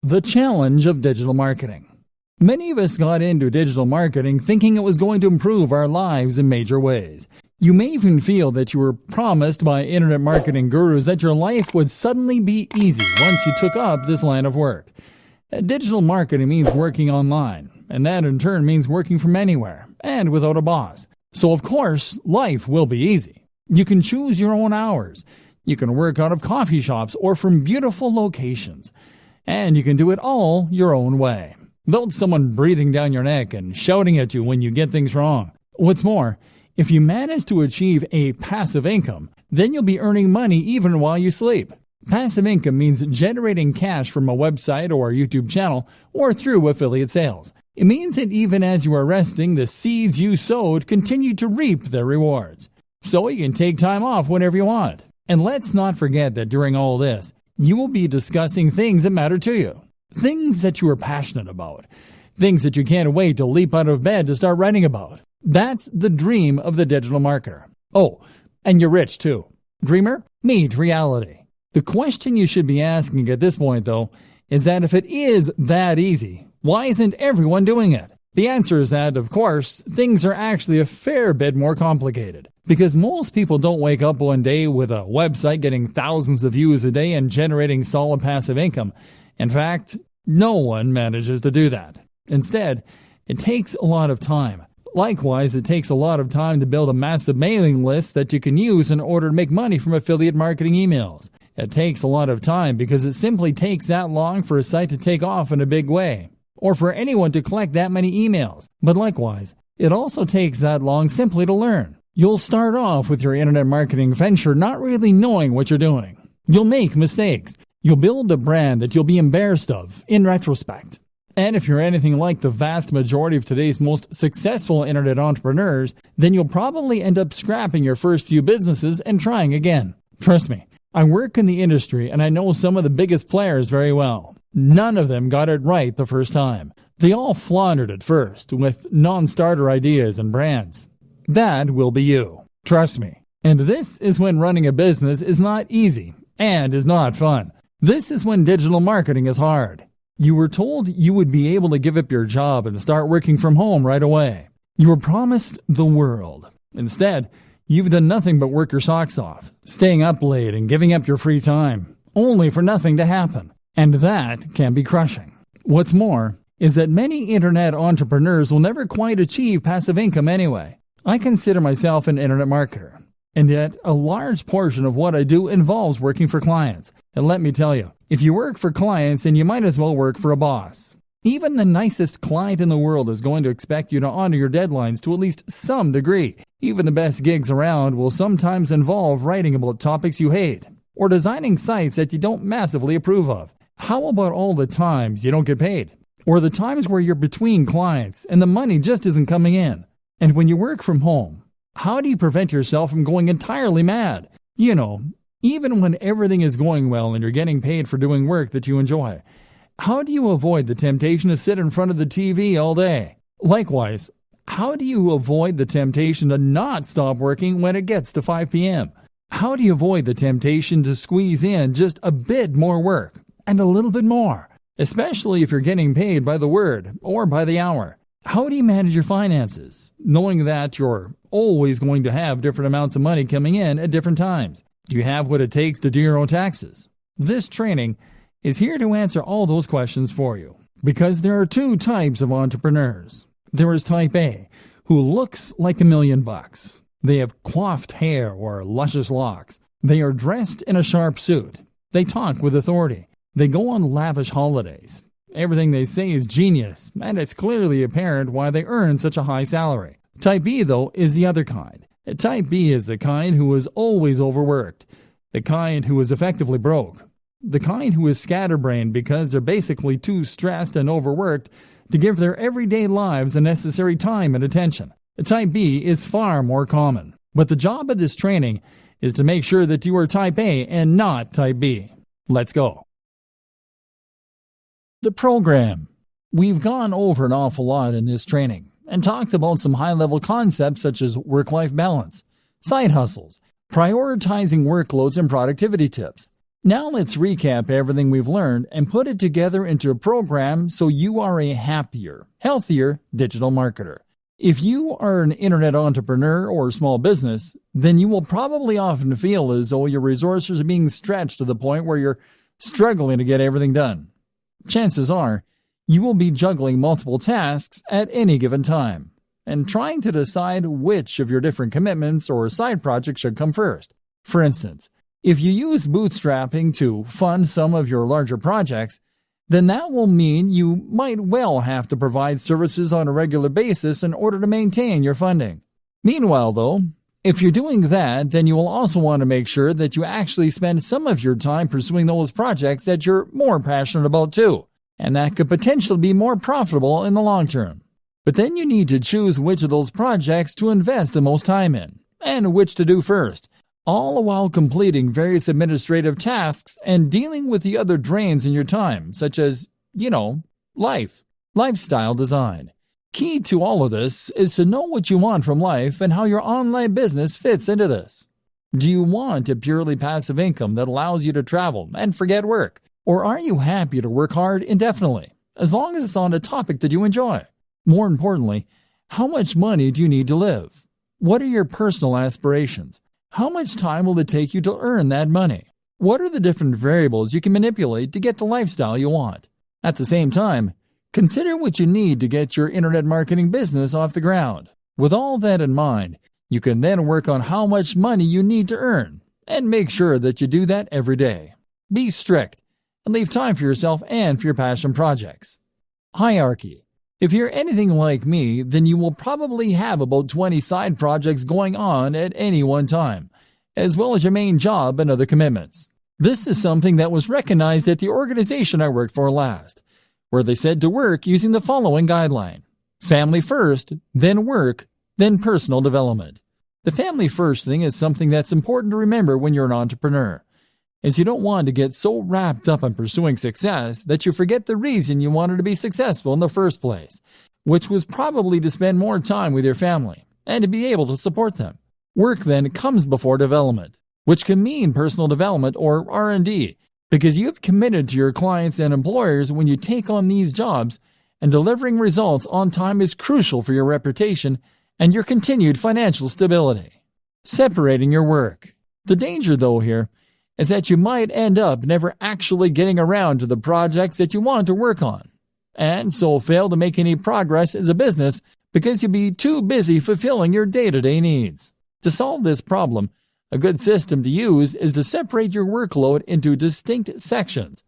The challenge of digital marketing. Many of us got into digital marketing thinking it was going to improve our lives in major ways. You may even feel that you were promised by internet marketing gurus that your life would suddenly be easy once you took up this line of work. Digital marketing means working online, and that in turn means working from anywhere and without a boss. So of course, life will be easy. You can choose your own hours. You can work out of coffee shops or from beautiful locations. And you can do it all your own way, without someone breathing down your neck and shouting at you when you get things wrong. What's more, if you manage to achieve a passive income, then you'll be earning money even while you sleep. Passive income means generating cash from a website or a YouTube channel or through affiliate sales. It means that even as you are resting, the seeds you sowed continue to reap their rewards. So you can take time off whenever you want. And let's not forget that during all this, you will be discussing things that matter to you. Things that you are passionate about. Things that you can't wait to leap out of bed to start writing about. That's the dream of the digital marketer. Oh, and you're rich too. Dreamer, meet reality. The question you should be asking at this point, though, is that if it is that easy, why isn't everyone doing it? The answer is that, of course, things are actually a fair bit more complicated. Because most people don't wake up one day with a website getting thousands of views a day and generating solid passive income. In fact, no one manages to do that. Instead, it takes a lot of time. Likewise, it takes a lot of time to build a massive mailing list that you can use in order to make money from affiliate marketing emails. It takes a lot of time because it simply takes that long for a site to take off in a big way, or for anyone to collect that many emails. But likewise, it also takes that long simply to learn. You'll start off with your internet marketing venture not really knowing what you're doing. You'll make mistakes. You'll build a brand that you'll be embarrassed of in retrospect. And if you're anything like the vast majority of today's most successful internet entrepreneurs, then you'll probably end up scrapping your first few businesses and trying again. Trust me, I work in the industry and I know some of the biggest players very well. None of them got it right the first time. They all floundered at first with non-starter ideas and brands. That will be you. Trust me. And this is when running a business is not easy and is not fun. This is when digital marketing is hard. You were told you would be able to give up your job and start working from home right away. You were promised the world. Instead, you've done nothing but work your socks off, staying up late and giving up your free time, only for nothing to happen. And that can be crushing. What's more is that many internet entrepreneurs will never quite achieve passive income anyway. I consider myself an internet marketer, and yet a large portion of what I do involves working for clients. And let me tell you, if you work for clients, then you might as well work for a boss. Even the nicest client in the world is going to expect you to honor your deadlines to at least some degree. Even the best gigs around will sometimes involve writing about topics you hate, or designing sites that you don't massively approve of. How about all the times you don't get paid? Or the times where you're between clients and the money just isn't coming in? And when you work from home, how do you prevent yourself from going entirely mad? You know, even when everything is going well and you're getting paid for doing work that you enjoy, how do you avoid the temptation to sit in front of the TV all day? Likewise, how do you avoid the temptation to not stop working when it gets to 5 p.m.? How do you avoid the temptation to squeeze in just a bit more work and a little bit more, especially if you're getting paid by the word or by the hour? How do you manage your finances, knowing that you're always going to have different amounts of money coming in at different times? Do you have what it takes to do your own taxes? This training is here to answer all those questions for you, because there are two types of entrepreneurs. There is type A, who looks like $1,000,000. They have coiffed hair or luscious locks. They are dressed in a sharp suit. They talk with authority. They go on lavish holidays. Everything they say is genius, and it's clearly apparent why they earn such a high salary. Type B, though, is the other kind. Type B is the kind who is always overworked, the kind who is effectively broke, the kind who is scatterbrained because they're basically too stressed and overworked to give their everyday lives the necessary time and attention. Type B is far more common, but the job of this training is to make sure that you are Type A and not Type B. Let's go. The program. We've gone over an awful lot in this training and talked about some high-level concepts such as work-life balance, side hustles, prioritizing workloads and productivity tips. Now let's recap everything we've learned and put it together into a program so you are a happier, healthier digital marketer. If you are an internet entrepreneur or small business, then you will probably often feel as though your resources are being stretched to the point where you're struggling to get everything done. Chances are, you will be juggling multiple tasks at any given time and trying to decide which of your different commitments or side projects should come first. For instance, if you use bootstrapping to fund some of your larger projects, then that will mean you might well have to provide services on a regular basis in order to maintain your funding. Meanwhile, though, if you're doing that, then you will also want to make sure that you actually spend some of your time pursuing those projects that you're more passionate about too, and that could potentially be more profitable in the long term. But then you need to choose which of those projects to invest the most time in, and which to do first, all while completing various administrative tasks and dealing with the other drains in your time, such as, lifestyle design. Key to all of this is to know what you want from life and how your online business fits into this. Do you want a purely passive income that allows you to travel and forget work? Or are you happy to work hard indefinitely, as long as it's on a topic that you enjoy? More importantly, how much money do you need to live? What are your personal aspirations? How much time will it take you to earn that money? What are the different variables you can manipulate to get the lifestyle you want? At the same time, consider what you need to get your internet marketing business off the ground. With all that in mind, you can then work on how much money you need to earn and make sure that you do that every day. Be strict and leave time for yourself and for your passion projects. Hierarchy. If you're anything like me, then you will probably have about 20 side projects going on at any one time, as well as your main job and other commitments. This is something that was recognized at the organization I worked for last, where they said to work using the following guideline: family first, then work, then personal development. The family first thing is something that's important to remember when you're an entrepreneur, as you don't want to get so wrapped up in pursuing success that you forget the reason you wanted to be successful in the first place, which was probably to spend more time with your family and to be able to support them. Work then comes before development, which can mean personal development or R&D, because you've committed to your clients and employers when you take on these jobs, and delivering results on time is crucial for your reputation and your continued financial stability. Separating your work. The danger, though, here is that you might end up never actually getting around to the projects that you want to work on, and so fail to make any progress as a business because you'll be too busy fulfilling your day-to-day needs. To solve this problem, a good system to use is to separate your workload into distinct sections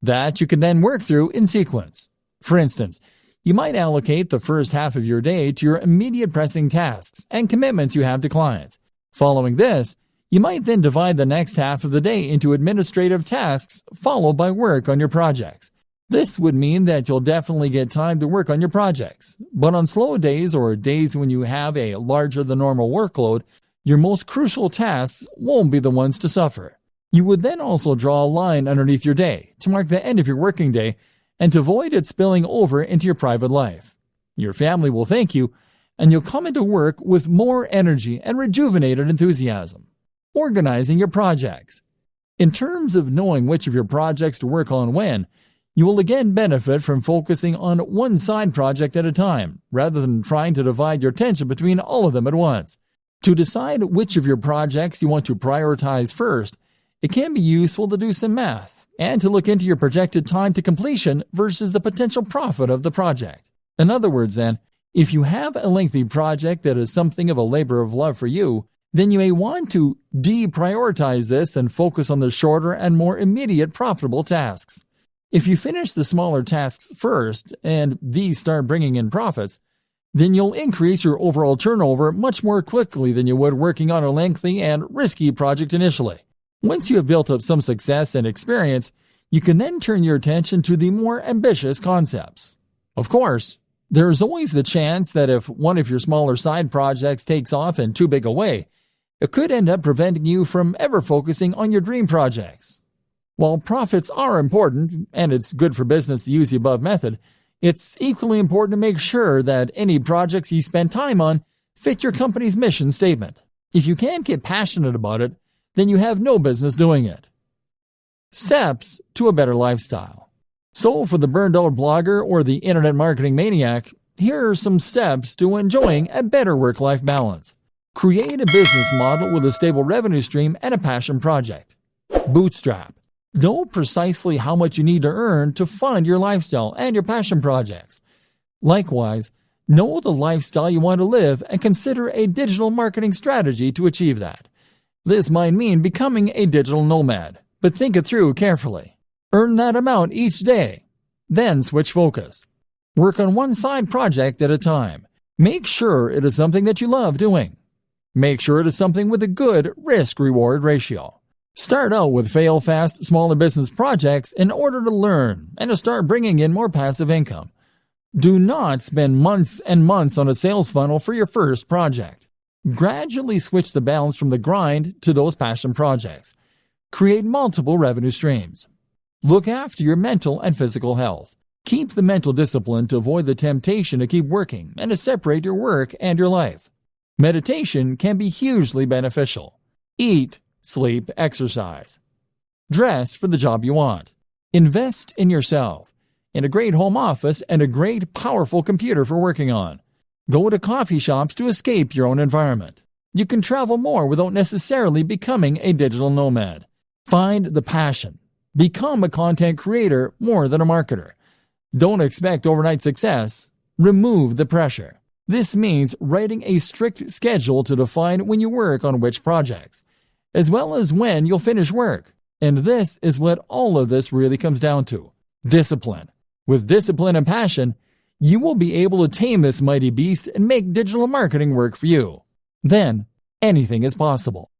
that you can then work through in sequence. For instance, you might allocate the first half of your day to your immediate pressing tasks and commitments you have to clients. Following this, you might then divide the next half of the day into administrative tasks, followed by work on your projects. This would mean that you'll definitely get time to work on your projects, but on slow days or days when you have a larger than normal workload, your most crucial tasks won't be the ones to suffer. You would then also draw a line underneath your day to mark the end of your working day and to avoid it spilling over into your private life. Your family will thank you, and you'll come into work with more energy and rejuvenated enthusiasm. Organizing your projects. In terms of knowing which of your projects to work on when, you will again benefit from focusing on one side project at a time, rather than trying to divide your attention between all of them at once. To decide which of your projects you want to prioritize first, it can be useful to do some math and to look into your projected time to completion versus the potential profit of the project. In other words, then, if you have a lengthy project that is something of a labor of love for you, then you may want to deprioritize this and focus on the shorter and more immediate profitable tasks. If you finish the smaller tasks first and these start bringing in profits, then you'll increase your overall turnover much more quickly than you would working on a lengthy and risky project initially. Once you have built up some success and experience, you can then turn your attention to the more ambitious concepts. Of course, there is always the chance that if one of your smaller side projects takes off in too big a way, it could end up preventing you from ever focusing on your dream projects. While profits are important, and it's good for business to use the above method, it's equally important to make sure that any projects you spend time on fit your company's mission statement. If you can't get passionate about it, then you have no business doing it. Steps to a better lifestyle. So for the burned out blogger or the internet marketing maniac, here are some steps to enjoying a better work-life balance. Create a business model with a stable revenue stream and a passion project. Bootstrap. Know precisely how much you need to earn to fund your lifestyle and your passion projects. Likewise, know the lifestyle you want to live and consider a digital marketing strategy to achieve that. This might mean becoming a digital nomad, but think it through carefully. Earn that amount each day. Then switch focus. Work on one side project at a time. Make sure it is something that you love doing. Make sure it is something with a good risk-reward ratio. Start out with fail-fast, smaller business projects in order to learn and to start bringing in more passive income. Do not spend months and months on a sales funnel for your first project. Gradually switch the balance from the grind to those passion projects. Create multiple revenue streams. Look after your mental and physical health. Keep the mental discipline to avoid the temptation to keep working and to separate your work and your life. Meditation can be hugely beneficial. Eat, sleep, exercise. Dress for the job you want. Invest in yourself, in a great home office and a great, powerful computer for working on. Go to coffee shops to escape your own environment. You can travel more without necessarily becoming a digital nomad. Find the passion. Become a content creator more than a marketer. Don't expect overnight success. Remove the pressure. This means writing a strict schedule to define when you work on which projects, as well as when you'll finish work. And this is what all of this really comes down to: discipline. With discipline and passion, you will be able to tame this mighty beast and make digital marketing work for you. Then, anything is possible.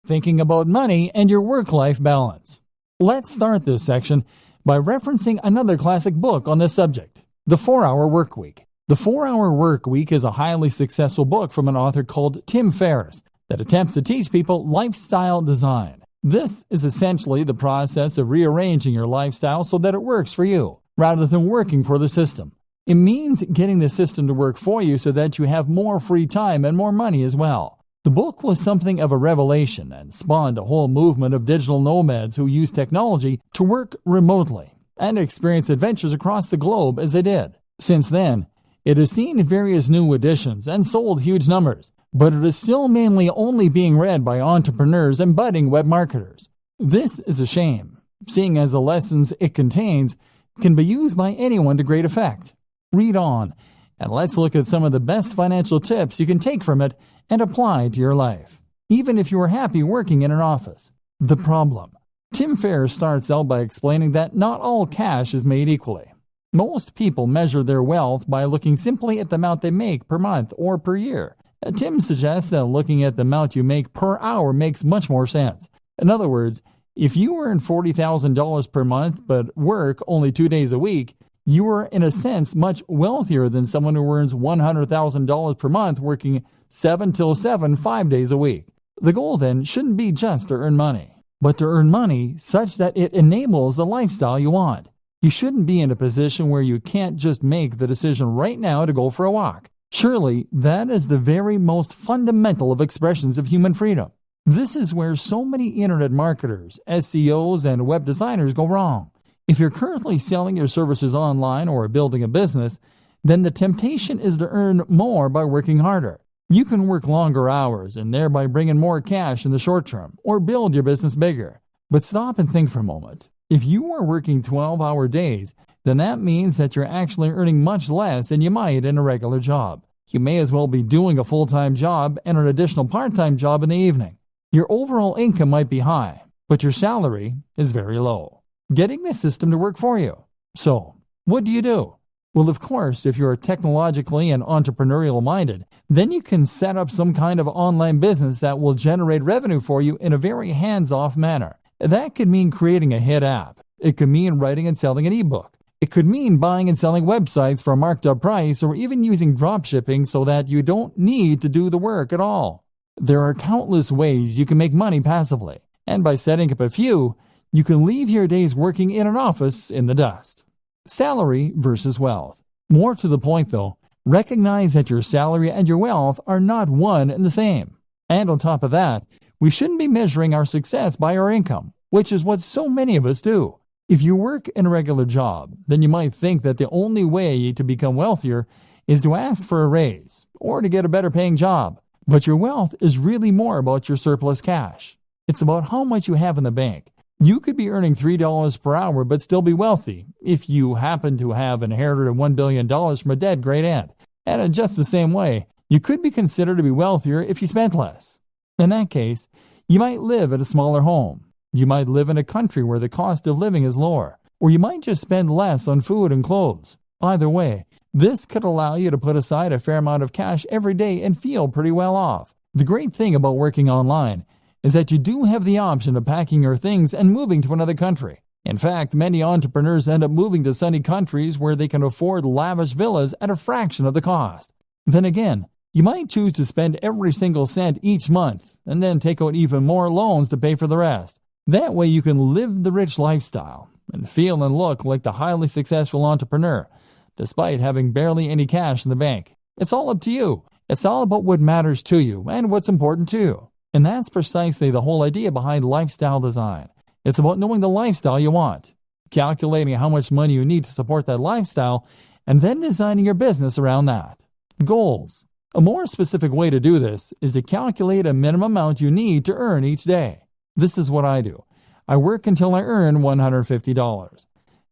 Thinking about money and your work-life balance. Let's start this section by referencing another classic book on this subject, The 4-Hour Workweek. The 4-Hour Workweek is a highly successful book from an author called Tim Ferriss that attempts to teach people lifestyle design. This is essentially the process of rearranging your lifestyle so that it works for you, rather than working for the system. It means getting the system to work for you so that you have more free time and more money as well. The book was something of a revelation and spawned a whole movement of digital nomads who use technology to work remotely and experience adventures across the globe as they did. Since then, it has seen various new editions and sold huge numbers, but it is still mainly only being read by entrepreneurs and budding web marketers. This is a shame, seeing as the lessons it contains can be used by anyone to great effect. Read on, and let's look at some of the best financial tips you can take from it and apply to your life, even if you are happy working in an office. The problem. Tim Ferriss starts out by explaining that not all cash is made equally. Most people measure their wealth by looking simply at the amount they make per month or per year. Tim suggests that looking at the amount you make per hour makes much more sense. In other words, if you earn $40,000 per month but work only 2 days a week, you are in a sense much wealthier than someone who earns $100,000 per month working 7 till 7, 5 days a week. The goal then shouldn't be just to earn money, but to earn money such that it enables the lifestyle you want. You shouldn't be in a position where you can't just make the decision right now to go for a walk. Surely, that is the very most fundamental of expressions of human freedom. This is where so many internet marketers, SEOs, and web designers go wrong. If you're currently selling your services online or building a business, then the temptation is to earn more by working harder. You can work longer hours and thereby bring in more cash in the short term, or build your business bigger. But stop and think for a moment. If you are working 12-hour days, then that means that you're actually earning much less than you might in a regular job. You may as well be doing a full-time job and an additional part-time job in the evening. Your overall income might be high, but your salary is very low. Getting the system to work for you. So, what do? Well, of course, if you're technologically and entrepreneurial minded, then you can set up some kind of online business that will generate revenue for you in a very hands-off manner. That could mean creating a hit app. It could mean writing and selling an ebook. It could mean buying and selling websites for a marked up price, or even using dropshipping so that you don't need to do the work at all. There are countless ways you can make money passively, and by setting up a few, you can leave your days working in an office in the dust. Salary versus wealth. More to the point though, recognize that your salary and your wealth are not one and the same. And on top of that, We shouldn't be measuring our success by our income, which is what so many of us do. If you work in a regular job, then you might think that the only way to become wealthier is to ask for a raise or to get a better paying job. But your wealth is really more about your surplus cash. It's about how much you have in the bank. You could be earning $3 per hour but still be wealthy if you happen to have inherited $1 billion from a dead great aunt. And in just the same way, you could be considered to be wealthier if you spent less. In that case, you might live at a smaller home. You might live in a country where the cost of living is lower, or you might just spend less on food and clothes. Either way, this could allow you to put aside a fair amount of cash every day and feel pretty well off. The great thing about working online is that you do have the option of packing your things and moving to another country. In fact, many entrepreneurs end up moving to sunny countries where they can afford lavish villas at a fraction of the cost. Then again, you might choose to spend every single cent each month and then take out even more loans to pay for the rest. That way you can live the rich lifestyle and feel and look like the highly successful entrepreneur, despite having barely any cash in the bank. It's all up to you. It's all about what matters to you and what's important to you. And that's precisely the whole idea behind lifestyle design. It's about knowing the lifestyle you want, calculating how much money you need to support that lifestyle, and then designing your business around that. Goals. A more specific way to do this is to calculate a minimum amount you need to earn each day. This is what I do. I work until I earn $150.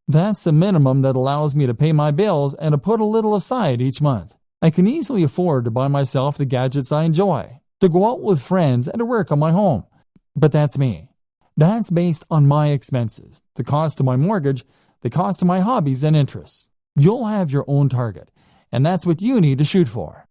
That's the minimum that allows me to pay my bills and to put a little aside each month. I can easily afford to buy myself the gadgets I enjoy, to go out with friends, and to work on my home. But that's me. That's based on my expenses, the cost of my mortgage, the cost of my hobbies and interests. You'll have your own target, and that's what you need to shoot for.